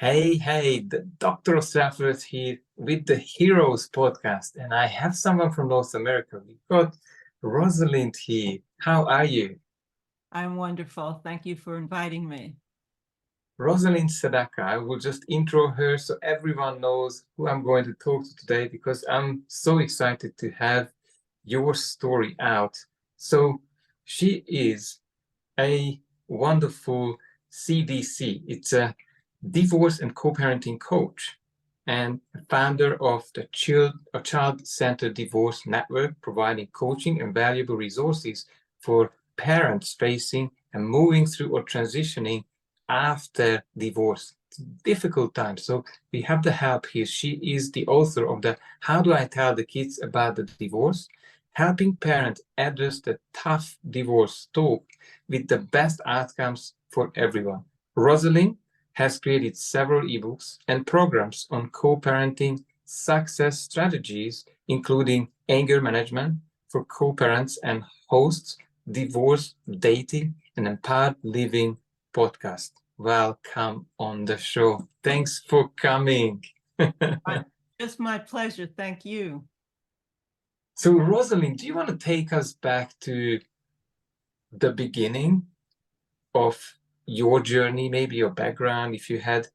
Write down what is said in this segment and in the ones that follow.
Hey, the Dr. Strafford here with the Heroes podcast, and I have someone from North America. We've got Rosalind here. How are you? I'm wonderful. Thank you for inviting me. Rosalind Sedacca. I will just intro her so everyone knows who I'm going to talk to today because I'm so excited to have your story out. So, she is a wonderful CDC. It's a divorce and co-parenting coach and founder of the Child-Centered Divorce Network, providing coaching and valuable resources for parents facing and moving through or transitioning after divorce. It's a difficult time. So we have the help here. She is the author of the How Do I Tell the Kids About the Divorce? Helping parents address the tough divorce talk with the best outcomes for everyone. Rosalind has created several ebooks and programs on co-parenting success strategies, including anger management for co-parents and hosts, divorce, dating, and empowered living podcast. Welcome on the show. Thanks for coming. It's my pleasure. Thank you. So, Rosalind, do you want to take us back to the beginning of your journey, maybe your background, if you had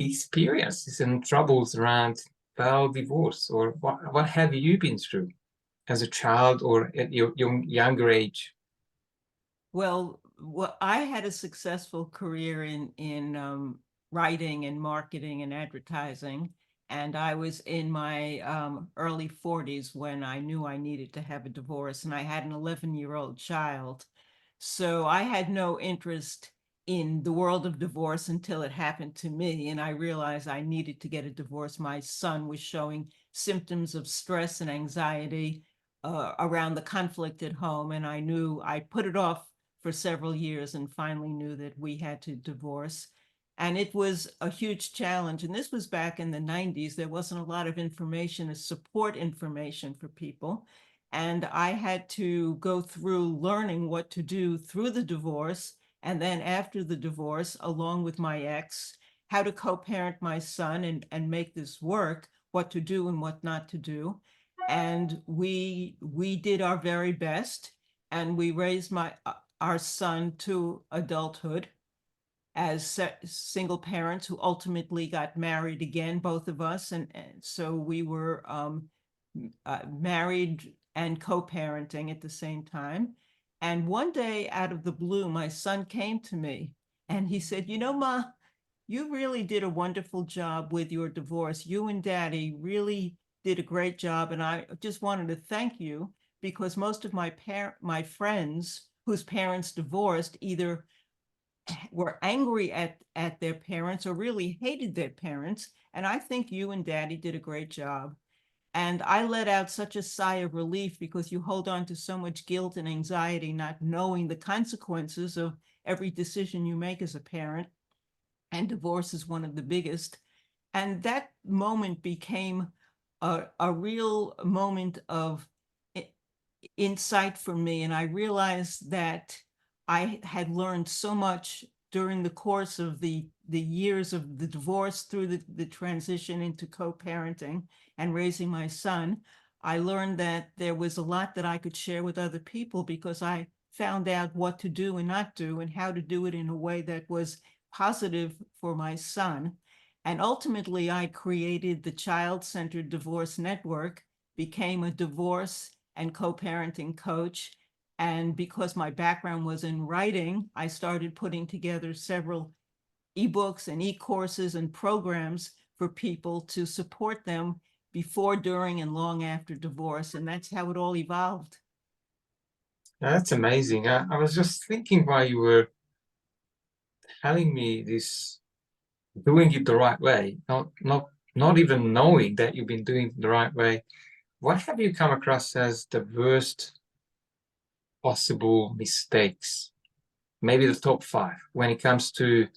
experiences and troubles around divorce, or what have you been through as a child or at your younger age? Well, I had a successful career in writing and marketing and advertising, and I was in my early 40s when I knew I needed to have a divorce, and I had an 11-year-old child. So I had no interest in the world of divorce until it happened to me, and I realized I needed to get a divorce. My son was showing symptoms of stress and anxiety around the conflict at home, and I knew I put it off for several years and finally knew that we had to divorce. And it was a huge challenge. And this was back in the 90s. There wasn't a lot of information, a support information for people. And I had to go through learning what to do through the divorce. And then after the divorce, along with my ex, how to co-parent my son and make this work, what to do and what not to do. And we did our very best, and we raised our son to adulthood as single parents who ultimately got married again, both of us. And so we were married and co-parenting at the same time. And one day out of the blue, my son came to me and he said, Ma, you really did a wonderful job with your divorce. You and Daddy really did a great job. And I just wanted to thank you because most of my friends whose parents divorced either were angry at their parents or really hated their parents. And I think you and Daddy did a great job. And I let out such a sigh of relief because you hold on to so much guilt and anxiety, not knowing the consequences of every decision you make as a parent. And divorce is one of the biggest. And that moment became a real moment of insight for me. And I realized that I had learned so much during the course of the years of the divorce through the transition into co-parenting and raising my son. I learned that there was a lot that I could share with other people because I found out what to do and not do and how to do it in a way that was positive for my son. And ultimately, I created the Child-Centered Divorce Network, became a divorce and co-parenting coach. And because my background was in writing, I started putting together several ebooks and e-courses and programs for people to support them before, during, and long after divorce. And that's how it all evolved. That's amazing. I was just thinking while you were telling me this, doing it the right way, not even knowing that you've been doing it the right way. What have you come across as the worst possible mistakes? Maybe the top five when it comes to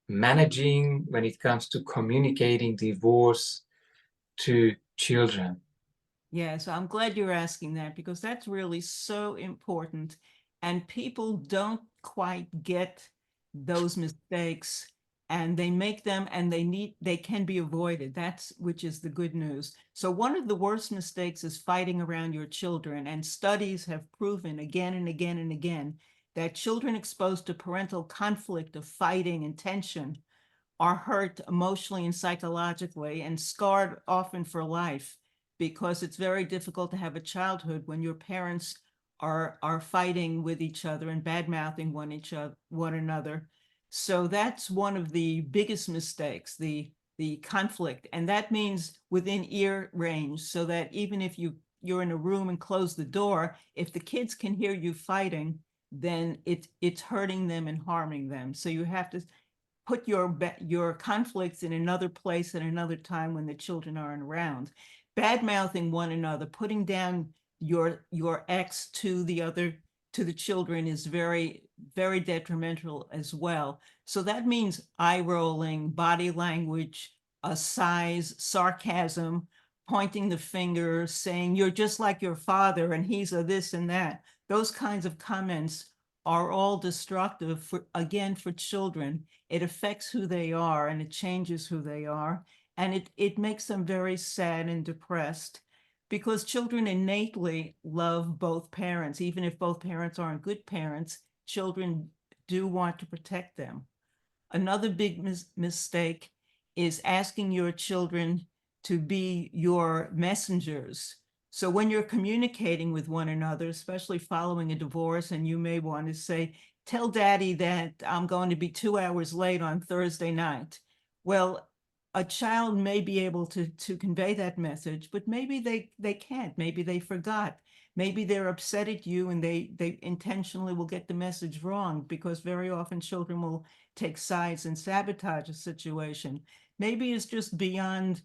managing, when it comes to communicating divorce to children. Yeah, so I'm glad you're asking that because that's really so important. And people don't quite get those mistakes and they make them, and they can be avoided. That's which is the good news. So one of the worst mistakes is fighting around your children, and studies have proven again and again and again that children exposed to parental conflict of fighting and tension are hurt emotionally and psychologically and scarred often for life, because it's very difficult to have a childhood when your parents are fighting with each other and bad mouthing one another. So that's one of the biggest mistakes, the conflict, and that means within ear range, so that even if you're in a room and close the door, if the kids can hear you fighting, then it's hurting them and harming them. So you have to put your conflicts in another place at another time when the children aren't around. Bad mouthing one another, putting down your ex to the children is very, very detrimental as well. So that means eye rolling, body language, sighs, sarcasm, pointing the finger, saying you're just like your father and he's a this and that. Those kinds of comments are all destructive for children. It affects who they are and it changes who they are. And it makes them very sad and depressed, because children innately love both parents. Even if both parents aren't good parents, children do want to protect them. Another big mistake is asking your children to be your messengers. So when you're communicating with one another, especially following a divorce, and you may want to say, tell daddy that I'm going to be 2 hours late on Thursday night. Well, a child may be able to convey that message, but maybe they can't. Maybe they forgot. Maybe they're upset at you and they intentionally will get the message wrong, because very often children will take sides and sabotage a situation. Maybe it's just beyond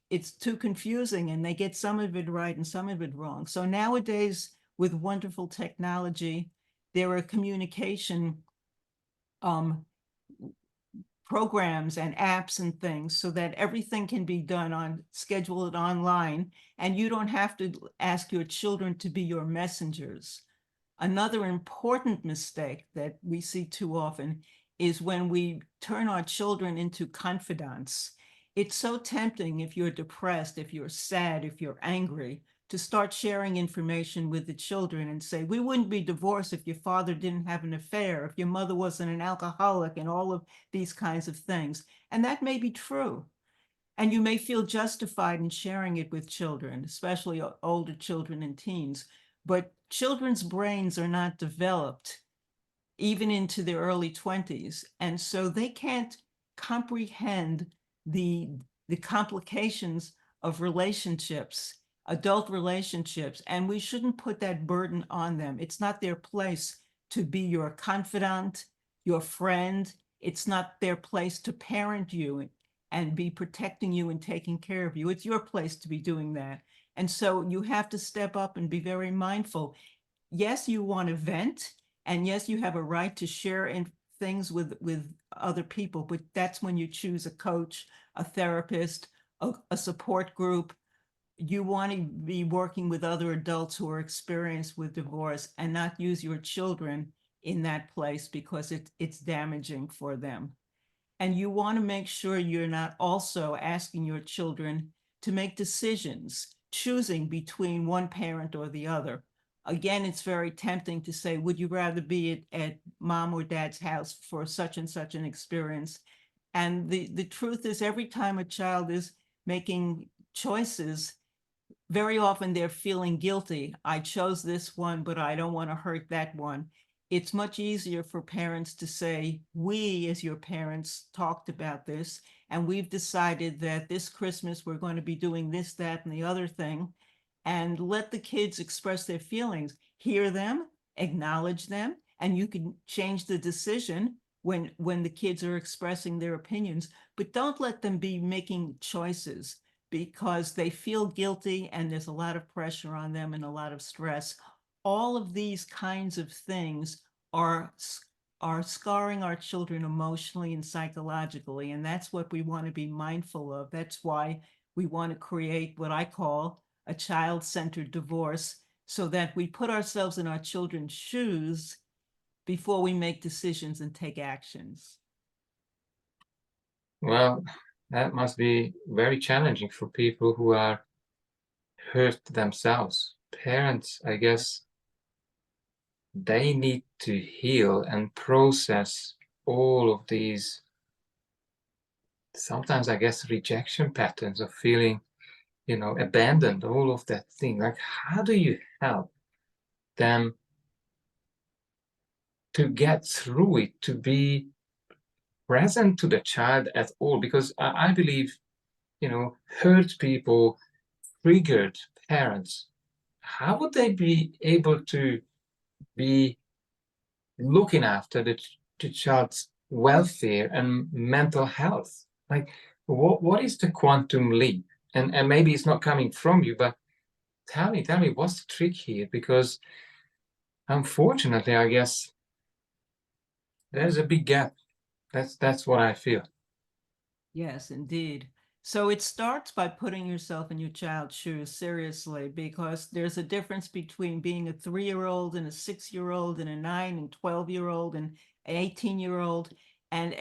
it's too confusing and they get some of it right and some of it wrong. So nowadays, with wonderful technology, there are communication um, programs and apps and things, so that everything can be done scheduled online, and you don't have to ask your children to be your messengers. Another important mistake that we see too often is when we turn our children into confidants. It's so tempting, if you're depressed, if you're sad, if you're angry, to start sharing information with the children and say, we wouldn't be divorced if your father didn't have an affair, if your mother wasn't an alcoholic, and all of these kinds of things. And that may be true. And you may feel justified in sharing it with children, especially older children and teens. But children's brains are not developed even into their early 20s. And so they can't comprehend the, the complications of relationships, adult relationships. And we shouldn't put that burden on them. It's not their place to be your confidant, your friend. It's not their place to parent you and be protecting you and taking care of you. It's your place to be doing that. And so you have to step up and be very mindful. Yes, you want to vent, and yes, you have a right to share things with other people, but that's when you choose a coach, a therapist, a support group. You want to be working with other adults who are experienced with divorce, and not use your children in that place, because it's damaging for them. And you want to make sure you're not also asking your children to make decisions, choosing between one parent or the other. Again, it's very tempting to say, would you rather be at mom or dad's house for such and such an experience? And the truth is, every time a child is making choices, very often they're feeling guilty. I chose this one, but I don't want to hurt that one. It's much easier for parents to say, we as your parents talked about this, and we've decided that this Christmas we're going to be doing this, that, and the other thing, and let the kids express their feelings, hear them, acknowledge them, and you can change the decision when the kids are expressing their opinions, but don't let them be making choices, because they feel guilty and there's a lot of pressure on them and a lot of stress. All of these kinds of things are scarring our children emotionally and psychologically, and that's what we want to be mindful of. That's why we want to create what I call a child-centered divorce, so that we put ourselves in our children's shoes before we make decisions and take actions. Well, that must be very challenging for people who are hurt themselves. Parents, I guess, they need to heal and process all of these, sometimes I guess, rejection patterns of feeling, abandoned, all of that thing. Like, how do you help them to get through it, to be present to the child at all? Because I believe, hurt people, triggered parents, how would they be able to be looking after the child's welfare and mental health? Like, what is the quantum leap? And maybe it's not coming from you, but tell me, what's the trick here? Because unfortunately, I guess there's a big gap. That's what I feel. Yes, indeed. So it starts by putting yourself in your child's shoes seriously, because there's a difference between being a 3-year-old and a 6-year-old and a 9 and 12-year-old and an 18-year-old. And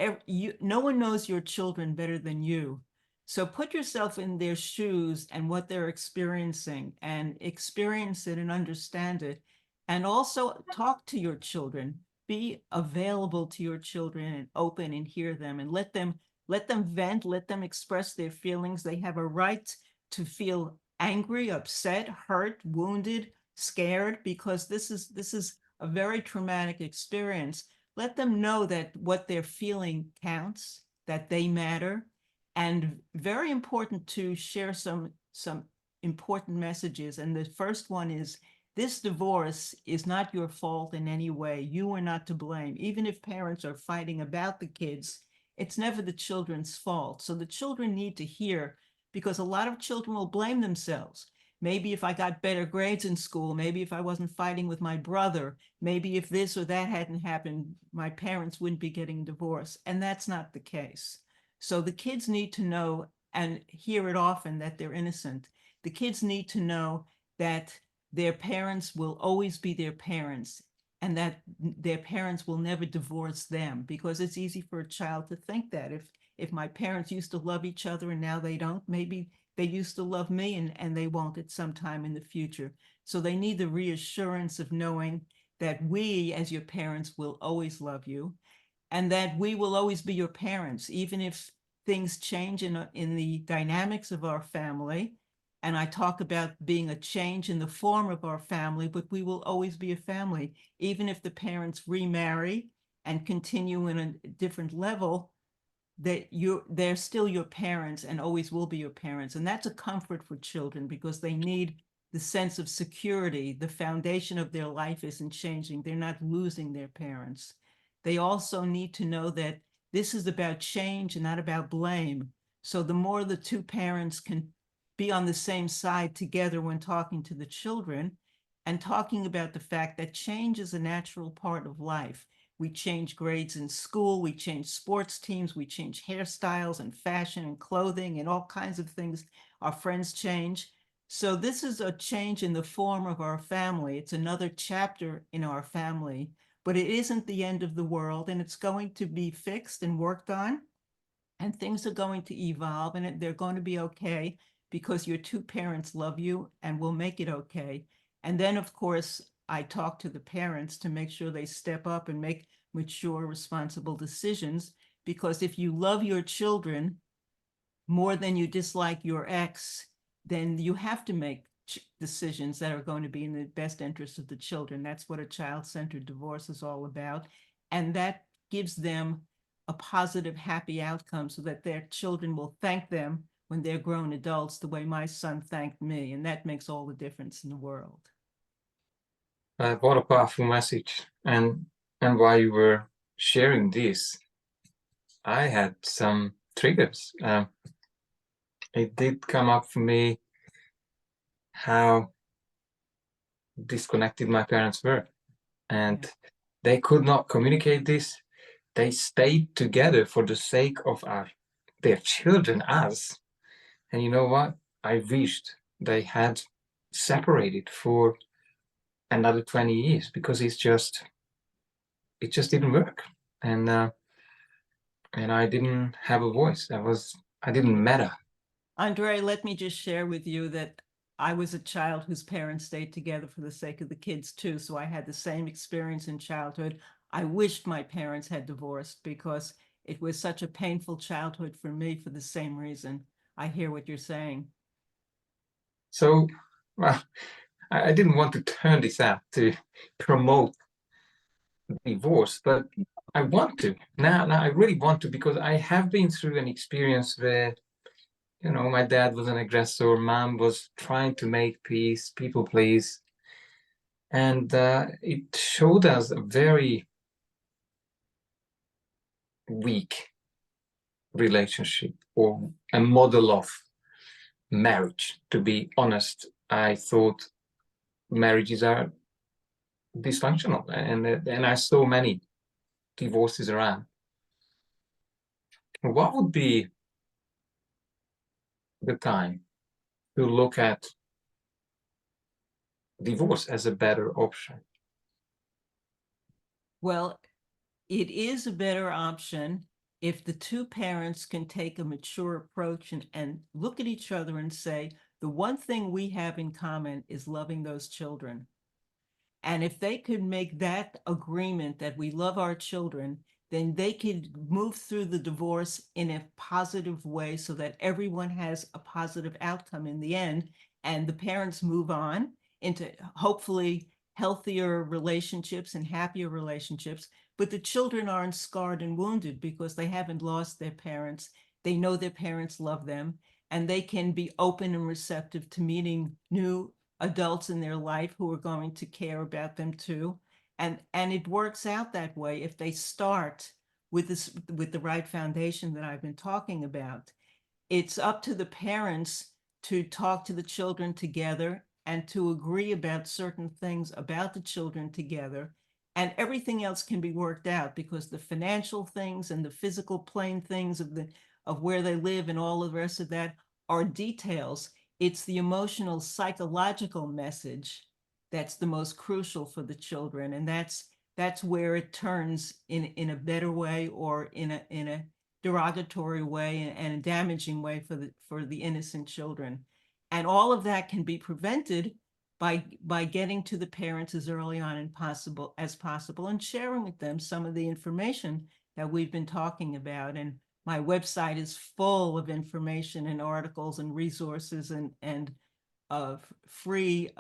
no one knows your children better than you. So put yourself in their shoes and what they're experiencing, and experience it and understand it. And also talk to your children. Be available to your children and open and hear them, and let them vent, let them express their feelings. They have a right to feel angry, upset, hurt, wounded, scared, because this is a very traumatic experience. Let them know that what they're feeling counts, that they matter, and very important to share some important messages. And the first one is, this divorce is not your fault in any way. You are not to blame. Even if parents are fighting about the kids, it's never the children's fault. So the children need to hear, because a lot of children will blame themselves. Maybe if I got better grades in school, maybe if I wasn't fighting with my brother, maybe if this or that hadn't happened, my parents wouldn't be getting divorced. And that's not the case. So the kids need to know and hear it often that they're innocent. The kids need to know that their parents will always be their parents, and that their parents will never divorce them, because it's easy for a child to think that if my parents used to love each other and now they don't, maybe they used to love me and they won't at some time in the future. So they need the reassurance of knowing that we as your parents will always love you, and that we will always be your parents, even if things change in the dynamics of our family. And I talk about being a change in the form of our family, but we will always be a family. Even if the parents remarry and continue in a different level, they're still your parents and always will be your parents. And that's a comfort for children, because they need the sense of security. The foundation of their life isn't changing. They're not losing their parents. They also need to know that this is about change and not about blame. So the more the two parents can be on the same side together when talking to the children, and talking about the fact that change is a natural part of life. We change grades in school, we change sports teams, we change hairstyles and fashion and clothing and all kinds of things. Our friends change. So this is a change in the form of our family. It's another chapter in our family, but it isn't the end of the world, and it's going to be fixed and worked on, and things are going to evolve, and they're going to be okay, because your two parents love you and will make it okay. And then, of course, I talk to the parents to make sure they step up and make mature, responsible decisions, because if you love your children more than you dislike your ex, then you have to make decisions that are going to be in the best interest of the children. That's what a child-centered divorce is all about. And that gives them a positive, happy outcome, so that their children will thank them when they're grown adults, the way my son thanked me. And that makes all the difference in the world. What a powerful message. And while you were sharing this, I had some triggers. It did come up for me how disconnected my parents were, and Yeah. they could not communicate this. They stayed together for the sake of their children, us. And you know what? I wished they had separated for another 20 years, because it just didn't work. And and I didn't have a voice. I didn't matter. Andre, let me just share with you that I was a child whose parents stayed together for the sake of the kids too. So I had the same experience in childhood. I wished my parents had divorced because it was such a painful childhood for me for the same reason. I hear what you're saying. So, well, I didn't want to turn this out to promote divorce, but I want to. Now I really want to, because I have been through an experience where, my dad was an aggressor, mom was trying to make peace, people please, and it showed us a very weak relationship, or a model of marriage. To be honest, I thought marriages are dysfunctional, and I saw many divorces around. What would be the time to look at divorce as a better option? Well, it is a better option if the two parents can take a mature approach and look at each other and say, the one thing we have in common is loving those children. And if they could make that agreement that we love our children, then they could move through the divorce in a positive way so that everyone has a positive outcome in the end. And the parents move on into hopefully healthier relationships and happier relationships. But the children aren't scarred and wounded because they haven't lost their parents. They know their parents love them, and they can be open and receptive to meeting new adults in their life who are going to care about them too. And it works out that way if they start with the right foundation that I've been talking about. It's up to the parents to talk to the children together and to agree about certain things about the children together. And everything else can be worked out, because the financial things and the physical plane things of where they live and all the rest of that are details. It's the emotional, psychological message that's the most crucial for the children. And that's where it turns in a better way, or in a derogatory way and a damaging way for the innocent children. And all of that can be prevented by getting to the parents as early on as possible and sharing with them some of the information that we've been talking about. And my website is full of information and articles and resources and of free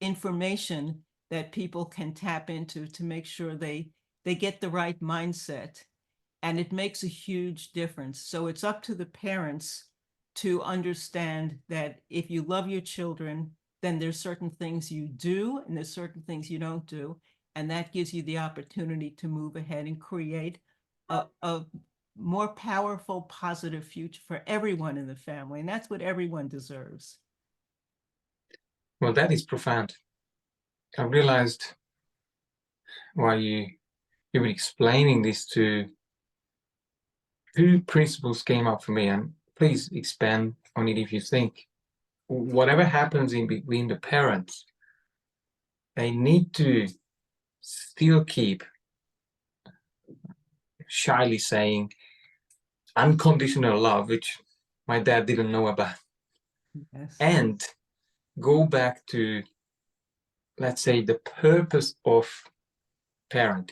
information that people can tap into to make sure they get the right mindset. And it makes a huge difference. So it's up to the parents to understand that if you love your children, then there's certain things you do and there's certain things you don't do. And that gives you the opportunity to move ahead and create a more powerful, positive future for everyone in the family. And that's what everyone deserves. Well, that is profound. I realized while you were explaining this, two principles came up for me, and please expand on it if you think. Whatever happens in between the parents, they need to still keep, shyly saying, unconditional love, which my dad didn't know about, Yes. and go back to, let's say, the purpose of parenting,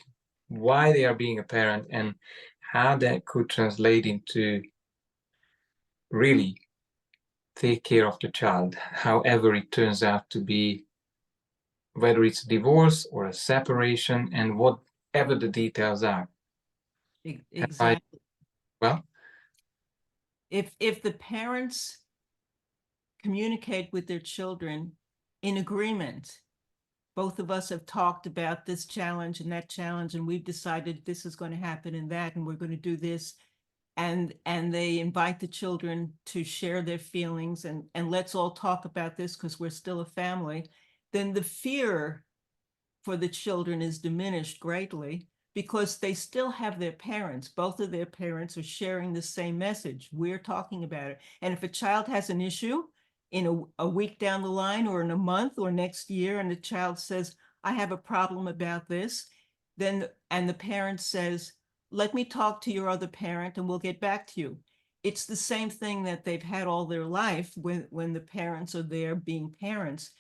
why they are being a parent, and how that could translate into really take care of the child, however it turns out to be, whether it's a divorce or a separation, and whatever the details are. Have I, Exactly. well, If the parents communicate with their children in agreement, both of us have talked about this challenge and that challenge, and we've decided this is going to happen and that, and we're going to do this. And they invite the children to share their feelings and let's all talk about this because we're still a family. Then the fear for the children is diminished greatly because they still have their parents. Both of their parents are sharing the same message. We're talking about it. And if a child has an issue in a week down the line or in a month or next year, and the child says, I have a problem about this, then, and the parent says, let me talk to your other parent and we'll get back to you. It's the same thing that they've had all their life when the parents are there being parents.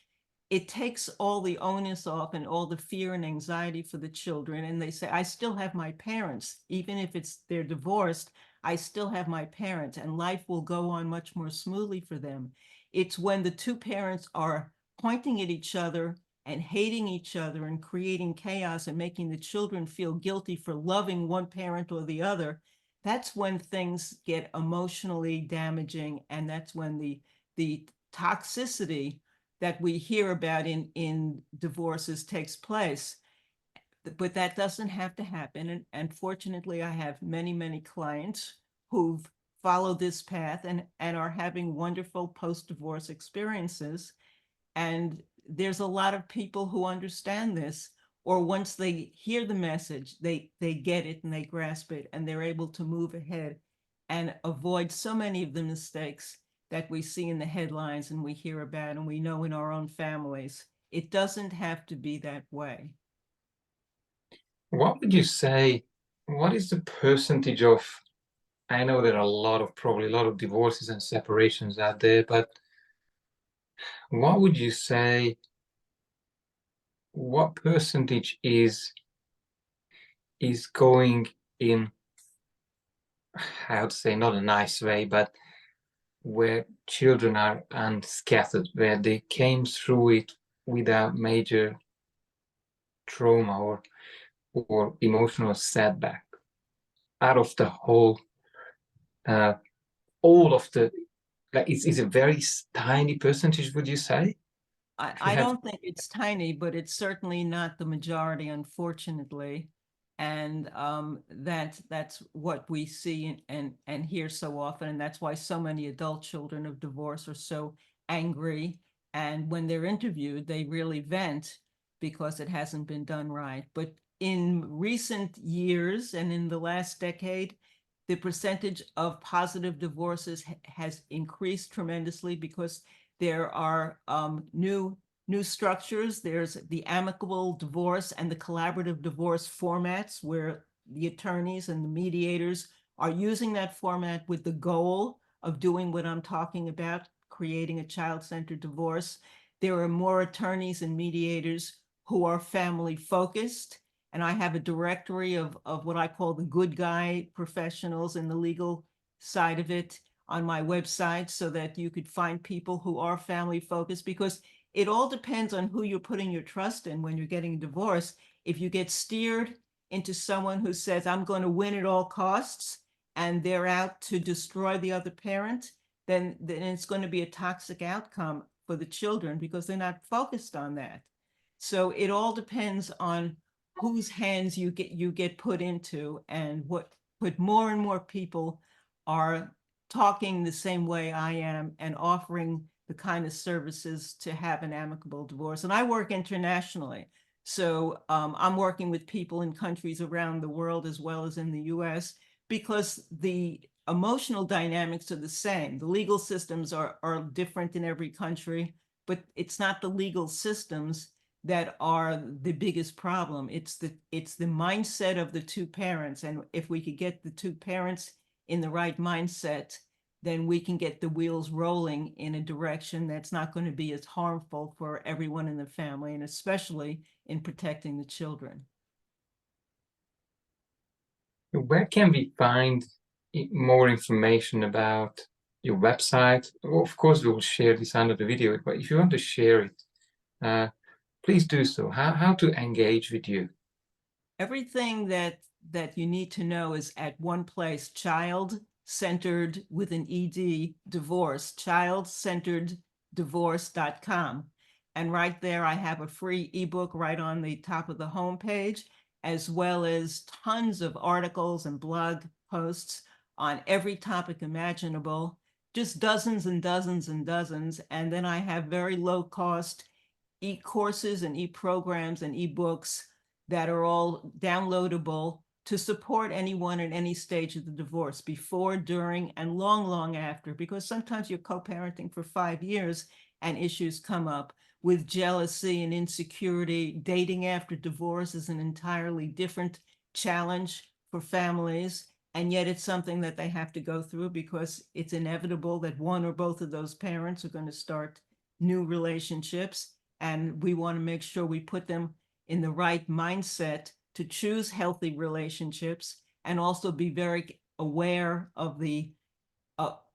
It takes all the onus off and all the fear and anxiety for the children. And they say, I still have my parents, even if they're divorced, I still have my parents, and life will go on much more smoothly for them. It's when the two parents are pointing at each other and hating each other and creating chaos and making the children feel guilty for loving one parent or the other. That's when things get emotionally damaging, and that's when the toxicity that we hear about in divorces takes place. But that doesn't have to happen. And fortunately, I have many clients who've followed this path and are having wonderful post-divorce experiences. And there's a lot of people who understand this, or once they hear the message, they get it and they grasp it, and they're able to move ahead and avoid so many of the mistakes that we see in the headlines and we hear about and we know in our own families. It doesn't have to be that way. What would you say, what is the percentage of, I know there are probably a lot of divorces and separations out there, but what would you say, what percentage is going in, how to say, not a nice way, but where children are unscattered, where they came through it without major trauma or emotional setback, out of the whole, all of the, like, it's a very tiny percentage, would you say? I don't think it's tiny, but it's certainly not the majority, unfortunately. And that's what we see and hear so often. And that's why so many adult children of divorce are so angry. And when they're interviewed, they really vent because it hasn't been done right. But in recent years and in the last decade, the percentage of positive divorces has increased tremendously because there are new structures. There's the amicable divorce and the collaborative divorce formats, where the attorneys and the mediators are using that format with the goal of doing what I'm talking about, creating a child-centered divorce. There are more attorneys and mediators who are family focused. And I have a directory of what I call the good guy professionals in the legal side of it on my website, so that you could find people who are family focused, because it all depends on who you're putting your trust in when you're getting a divorce. If you get steered into someone who says, I'm going to win at all costs, and they're out to destroy the other parent, then it's going to be a toxic outcome for the children because they're not focused on that. So it all depends on whose hands you get put into, and but more and more people are talking the same way I am and offering the kind of services to have an amicable divorce. And I work internationally. So I'm working with people in countries around the world as well as in the US, because the emotional dynamics are the same. The legal systems are different in every country, but it's not the legal systems that are the biggest problem. It's the mindset of the two parents. And if we could get the two parents in the right mindset, then we can get the wheels rolling in a direction that's not going to be as harmful for everyone in the family, and especially in protecting the children. Where can we find more information about your website? Well, of course, we will share this under the video, but if you want to share it, please do so. How to engage with you? Everything that you need to know is at one place: child-centered with an ED divorce, childcentereddivorce.com. And right there, I have a free ebook right on the top of the homepage, as well as tons of articles and blog posts on every topic imaginable, just dozens and dozens and dozens. And then I have very low cost e-courses and e-programs and e-books that are all downloadable to support anyone at any stage of the divorce, before, during, and long after, because sometimes you're co-parenting for 5 years and issues come up with jealousy and insecurity. Dating after divorce is an entirely different challenge for families, and yet it's something that they have to go through because it's inevitable that one or both of those parents are going to start new relationships, and we want to make sure we put them in the right mindset to choose healthy relationships and also be very aware of the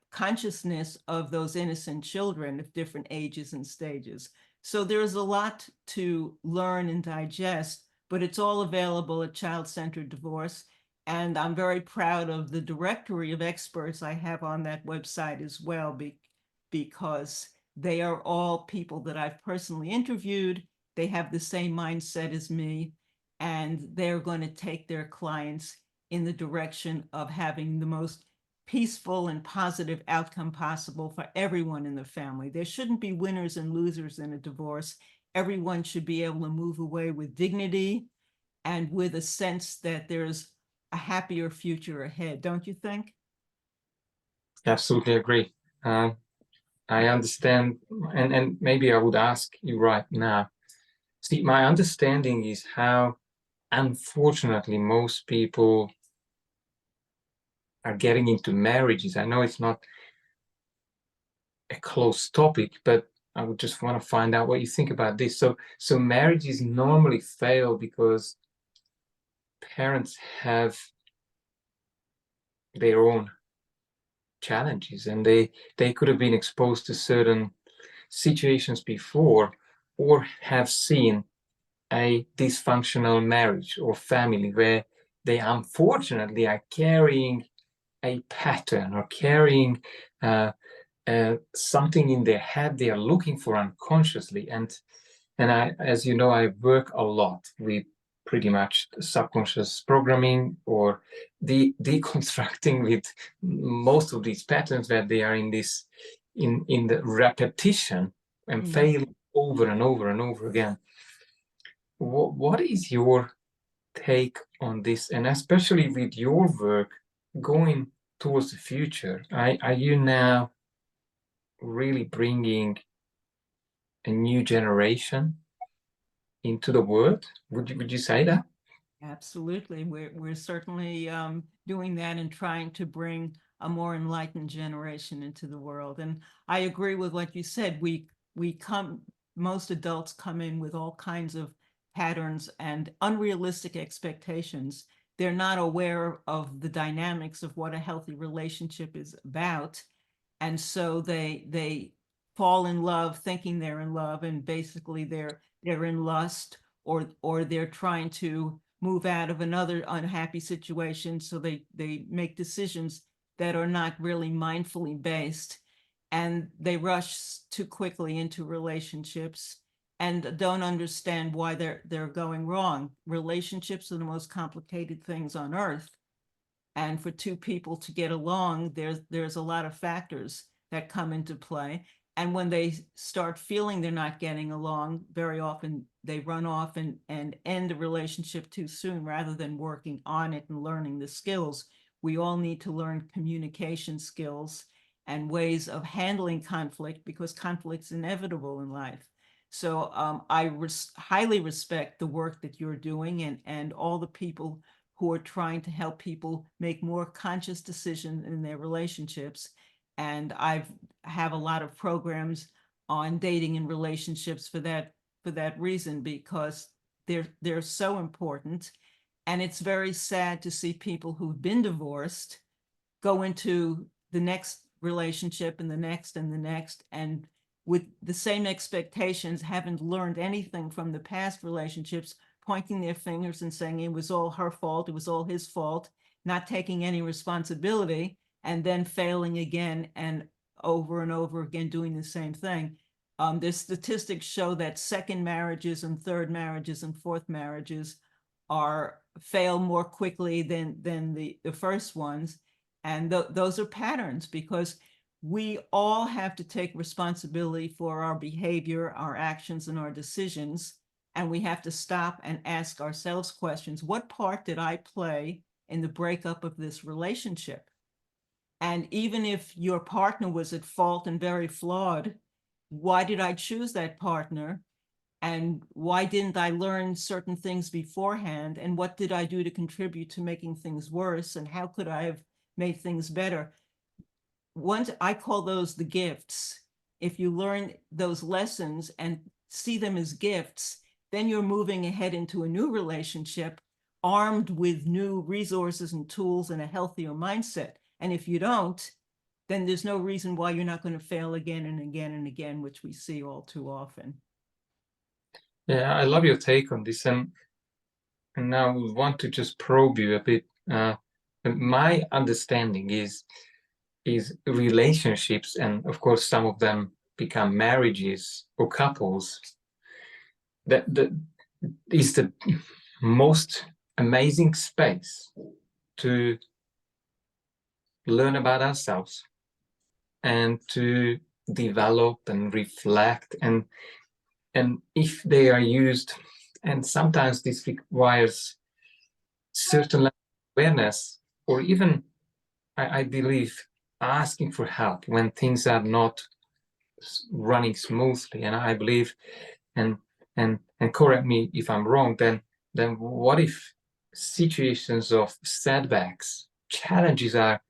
consciousness of those innocent children of different ages and stages. So there's a lot to learn and digest, but it's all available at Child-Centered Divorce. And I'm very proud of the directory of experts I have on that website as well, because they are all people that I've personally interviewed. They have the same mindset as me, and they're going to take their clients in the direction of having the most peaceful and positive outcome possible for everyone in the family. There shouldn't be winners and losers in a divorce. Everyone should be able to move away with dignity and with a sense that there's a happier future ahead, don't you think? Absolutely agree. I understand, and maybe I would ask you right now. See, my understanding is how, unfortunately, most people are getting into marriages. I know it's not a close topic, but I would just want to find out what you think about this. So marriages normally fail because parents have their own challenges, and they could have been exposed to certain situations before, or have seen a dysfunctional marriage or family where they unfortunately are carrying a pattern or carrying something in their head they are looking for unconsciously. And I, as you know, I work a lot with pretty much subconscious programming, or deconstructing with most of these patterns where they are in this, in the repetition and failing over and over and over again. What is your take on this, and especially with your work going towards the future? Are you now really bringing a new generation into the world? Would you say that? Absolutely. We're certainly doing that and trying to bring a more enlightened generation into the world. And I agree with what you said. Most adults come in with all kinds of patterns and unrealistic expectations. They're not aware of the dynamics of what a healthy relationship is about. And so they fall in love thinking they're in love, and basically they're in lust, or they're trying to move out of another unhappy situation, so they make decisions that are not really mindfully based, and they rush too quickly into relationships and don't understand why they're going wrong. Relationships are the most complicated things on earth, and for two people to get along, there's a lot of factors that come into play. And when they start feeling they're not getting along, very often they run off and end a relationship too soon, rather than working on it and learning the skills. We all need to learn communication skills and ways of handling conflict, because conflict's inevitable in life. So I highly respect the work that you're doing, and all the people who are trying to help people make more conscious decisions in their relationships. And I have a lot of programs on dating and relationships for that reason, because they're so important. And it's very sad to see people who've been divorced go into the next relationship and the next and the next, and with the same expectations, haven't learned anything from the past relationships, pointing their fingers and saying it was all her fault, it was all his fault, not taking any responsibility, and then failing again and over again doing the same thing. The statistics show that second marriages and third marriages and fourth marriages fail more quickly than the first ones. And those are patterns, because we all have to take responsibility for our behavior, our actions, and our decisions. And we have to stop and ask ourselves questions. What part did I play in the breakup of this relationship? And even if your partner was at fault and very flawed, why did I choose that partner? And why didn't I learn certain things beforehand? And what did I do to contribute to making things worse? And how could I have made things better? Once I call those the gifts. If you learn those lessons and see them as gifts, then you're moving ahead into a new relationship armed with new resources and tools and a healthier mindset. And if you don't, then there's no reason why you're not going to fail again and again and again, which we see all too often. Yeah, I love your take on this, and now we want to just probe you a bit. My understanding is relationships, and of course some of them become marriages or couples, that is the most amazing space to learn about ourselves and to develop and reflect, and if they are used, and sometimes this requires certain level of awareness, or even I believe asking for help when things are not running smoothly. And I believe, and correct me if I'm wrong, then what if situations of setbacks, challenges are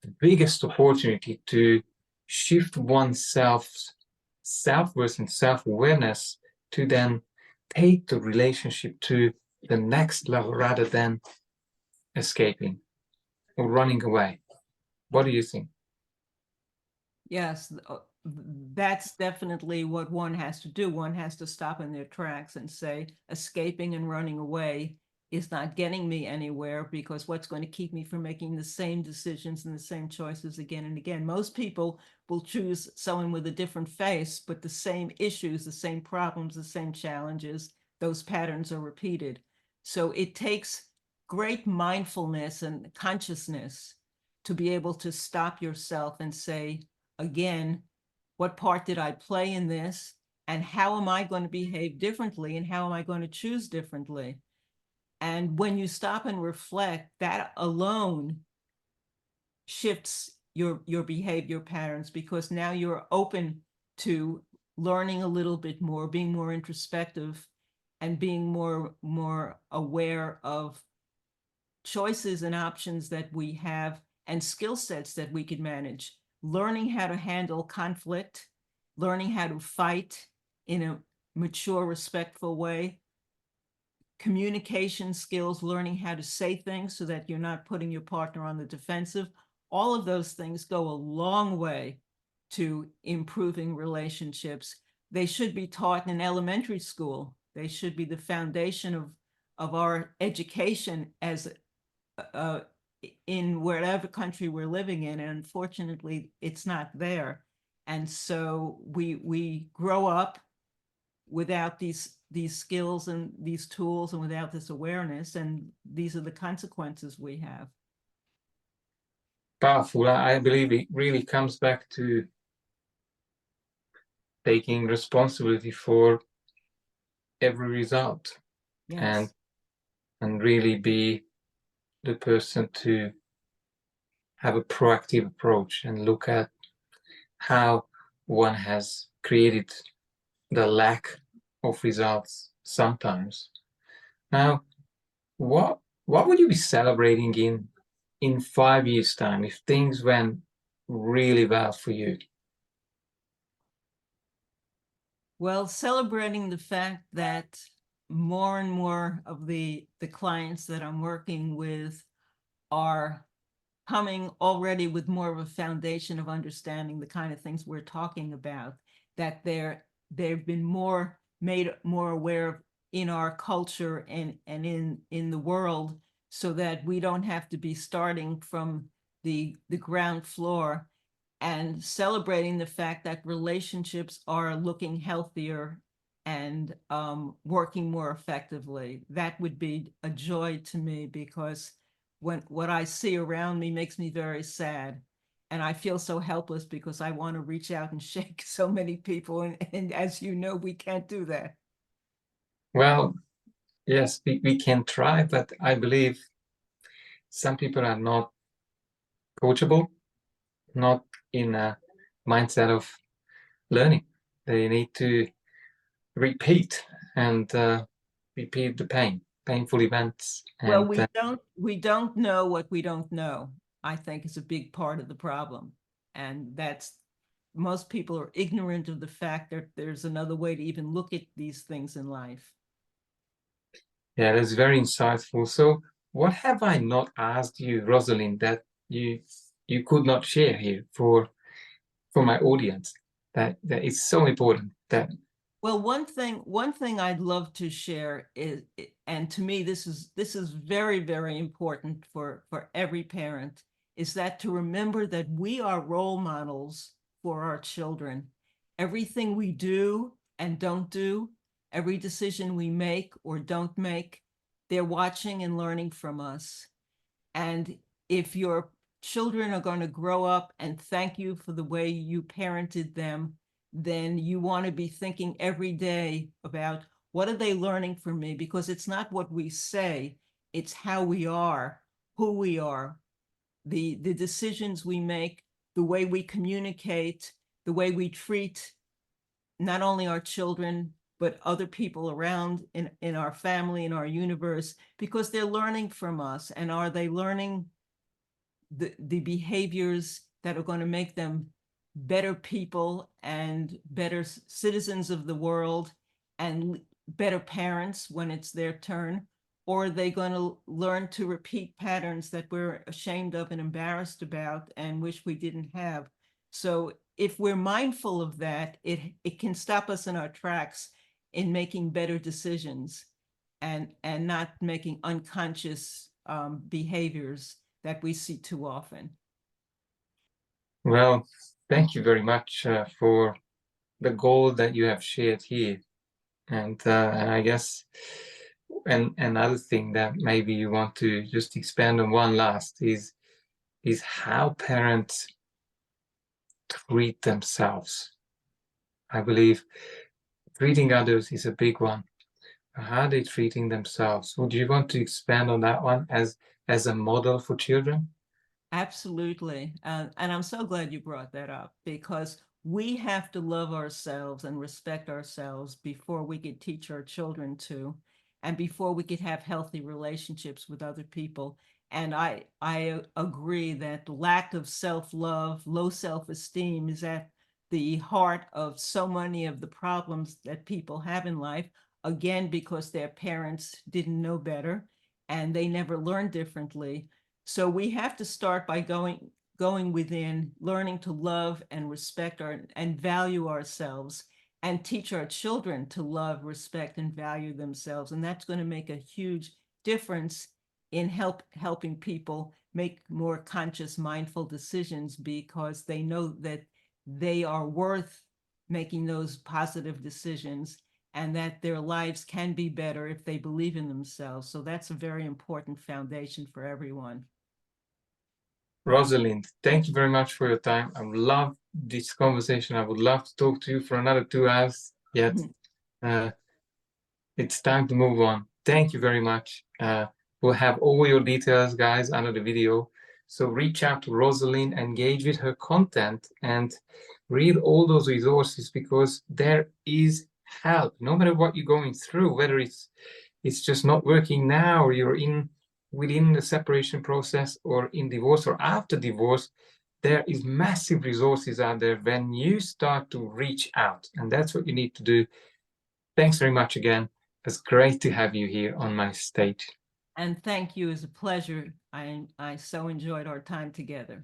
the biggest opportunity to shift oneself's self-worth and self-awareness to then take the relationship to the next level rather than escaping or running away. What do you think? Yes, that's definitely what one has to do. One has to stop in their tracks and say, escaping and running away is not getting me anywhere, because what's going to keep me from making the same decisions and the same choices again and again? Most people will choose someone with a different face, but the same issues, the same problems, the same challenges, those patterns are repeated. So it takes great mindfulness and consciousness to be able to stop yourself and say, again, what part did I play in this? And how am I going to behave differently? And how am I going to choose differently? And when you stop and reflect, that alone shifts your behavior patterns, because now you're open to learning a little bit more, being more introspective, and being more aware of choices and options that we have and skill sets that we could manage, learning how to handle conflict, learning how to fight in a mature, respectful way, communication skills, learning how to say things so that you're not putting your partner on the defensive. All of those things go a long way to improving relationships. They should be taught in elementary school. They should be the foundation of our education as in whatever country we're living in. And unfortunately, it's not there. And so we grow up without these skills and these tools, and without this awareness, and these are the consequences we have. Powerful. I believe it really comes back to taking responsibility for every result. Yes. And really be the person to have a proactive approach and look at how one has created the lack of results sometimes. Now, what would you be celebrating in 5 years' time if things went really well for you? Well, celebrating the fact that more and more of the clients that I'm working with are coming already with more of a foundation of understanding the kind of things we're talking about, that they've been more made more aware of in our culture and in the world, so that we don't have to be starting from the ground floor, and celebrating the fact that relationships are looking healthier and working more effectively. That would be a joy to me, because when what I see around me makes me very sad. And I feel so helpless, because I want to reach out and shake so many people. And as you know, we can't do that. Well, yes, we can try, but I believe some people are not coachable, not in a mindset of learning. They need to repeat and repeat the painful events. Well, And we don't know what we don't know, I think is a big part of the problem. And that's most people are ignorant of the fact that there's another way to even look at these things in life. yeah, that's very insightful. So what have I not asked you, Rosalind, that you could not share here for my audience, that is so important? That Well, one thing I'd love to share is, and to me, this is very, very important for every parent, is that to remember that we are role models for our children. Everything we do and don't do, every decision we make or don't make, they're watching and learning from us. And if your children are going to grow up and thank you for the way you parented them, then you want to be thinking every day about what are they learning from me? Because it's not what we say, it's how we are, who we are, the decisions we make, the way we communicate, the way we treat not only our children, but other people around in our family, in our universe, because they're learning from us. And are they learning the behaviors that are going to make them better people and better citizens of the world and better parents when it's their turn? Or are they going to learn to repeat patterns that we're ashamed of and embarrassed about and wish we didn't have? So if we're mindful of that, it can stop us in our tracks in making better decisions and not making unconscious behaviors that we see too often. well, thank you very much for the goal that you have shared here. And I guess another thing that maybe you want to just expand on one last is how parents treat themselves. I believe treating others is a big one. How are they treating themselves? Would you want to expand on that one as a model for children? Absolutely. And I'm so glad you brought that up, because we have to love ourselves and respect ourselves before we could teach our children to, and before we could have healthy relationships with other people. And I agree that lack of self-love, low self-esteem is at the heart of so many of the problems that people have in life, again, because their parents didn't know better and they never learned differently. So we have to start by going within, learning to love and respect and value ourselves, and teach our children to love, respect, and value themselves. And that's going to make a huge difference in helping people make more conscious, mindful decisions, because they know that they are worth making those positive decisions and that their lives can be better if they believe in themselves. So that's a very important foundation for everyone. Rosalind, thank you very much for your time. I would love this conversation. I would love to talk to you for another 2 hours, yet it's time to move on. Thank you very much. We'll have all your details, guys, under the video. So reach out to Rosalind, engage with her content, and read all those resources, because there is help. No matter what you're going through, whether it's just not working now, or you're within the separation process, or in divorce, or after divorce, there is massive resources out there when you start to reach out. And that's what you need to do. Thanks very much again. It's great to have you here on my stage. And thank you. It's a pleasure. I so enjoyed our time together.